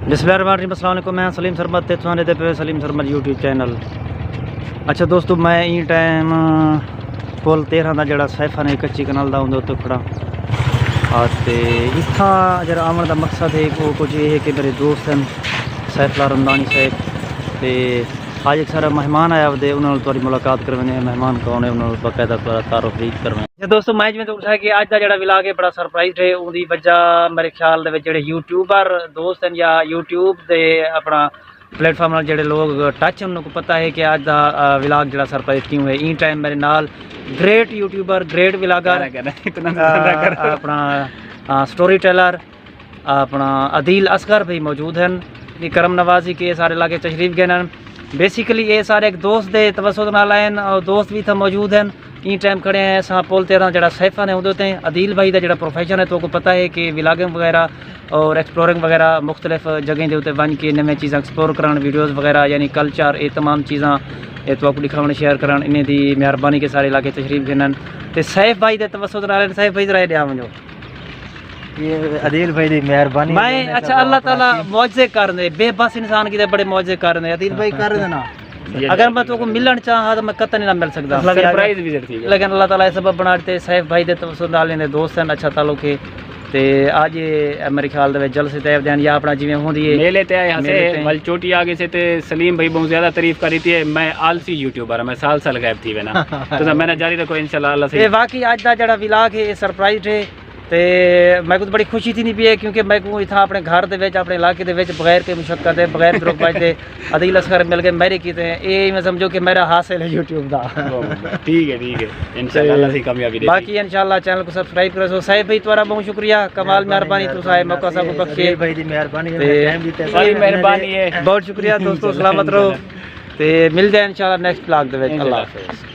बिस्मिल्लाहिर्रहमानिर्रहीम, अस्सलाम वालेकुम। मैं सलीम सरमत ते तुहां दे पे सलीम सरमत यूट्यूब चैनल। अच्छा दोस्तों, मैं ई टाइम पुल 13 का जड़ा सैफा ने कच्ची कनाल का उंदे उत्ते खड़ा हाँ। तो इत्था जरा आवन का मकसद है वो कुछ ये है कि मेरे दोस्त हैं सैफला रमदानी साहब, तो आज एक सारा मेहमान आया वे, उन्होंने थोड़ी मुलाकात करवाने। मेहमान कौन है उन्होंने बाकायदा तारुफ करवाने। दोस्तों मैं जिवें दस्सिया कि अज का जो विलाग है बड़ा सरप्राइज है। उनकी वजह मेरे ख्याल दे यूट्यूबर दोस्त हैं या यूट्यूब के अपना प्लेटफॉर्म जो लोग टच हैं उनको पता है कि अज का विलाग जो सरप्राइज क्यों है। ई टाइम मेरे नाल ग्रेट यूट्यूबर ग्रेट विलागर अपना स्टोरी टेलर अपना अदील असगर भाई मौजूद हैं। करम नवाजी के सारे इलाके तशरीफ गए हैं। बेसिकली ये सारे एक दोस्त के तवसुत नाल आए और दोस्त भी इतना मौजूद हैं। ई टाइम खड़े हैं अस पुल 13 जरा सैफा ने उदे अदील भाई का जो प्रोफेशन है तो को पता है कि विलागिंग वगैरह और एक्सप्लोरिंग वगैरह मुख्तलिफ जगह के उत्ते वन के नवे चीज़ा एक्सप्लोर करान वीडियोज़ वगैरह यानी कल्चर ये तमाम चीज़ा ये तो दिखाने शेयर करान। इन्हें दी मेहरबानी के सारे इलाके तशरीफ गिनन। तो सैफ भाई के तवसुत नाल सैफ भाई जरा दिया वजो ये अदील भाई दी मेहरबानी मैं अच्छा अल्लाह ताला मौजे कर दे बेबस इंसान की बड़े मौजे कर दे। अदील भाई कर देना अगर मैं तुमको मिलन चाहा तो मैं कतई ना मिल सकता, सरप्राइज विजिट थी लेकिन अल्लाह ताला सबब बना देते। सैफ भाई दे तवसुत नाल इन्हें दोस्त हैं अच्छा ताल्लुक है। तो आज ये मेरे ख्याल दे जलसे तैयार देन या अपना जिवें होंदी है मेले ते यहाँ से वल चोटी आगे से ते सलीम भाई बहुत ज्यादा तारीफ करी थी। मैं आलसी यूट्यूबर है, मैं साल गायब थी वे ना तो मैंने जारी रखो इंशाल्लाह अल्लाह से। वाकई आज का जड़ा विलाग है सरप्राइज है। तो मैं को बड़ी खुशी थी नहीं पी है क्योंकि मैं को इतना अपने घर के अपने इलाके के बगैर के मुशक्कत है बगैर द्रोबाज के अदील असगर मिल गए मेरे की ये मैं समझो कि मेरा हासिल है यूट्यूब का। ठीक है इंशाल्लाह अल्लाह से कामयाबी दे। बाकी इंशाल्लाह चैनल को सब्सक्राइब करो। साहिब भाई तुम्हारा बहुत शुक्रिया, कमाल मेहरबानी तू साहिब मौका सब बख्शे भाई दी मेहरबानी मेहरबानी है। बहुत शुक्रिया दोस्तों, सलामत रहो। तो मिलते हैं इंशाल्लाह नेक्स्ट ब्लॉग दे। अल्लाह हाफिज़।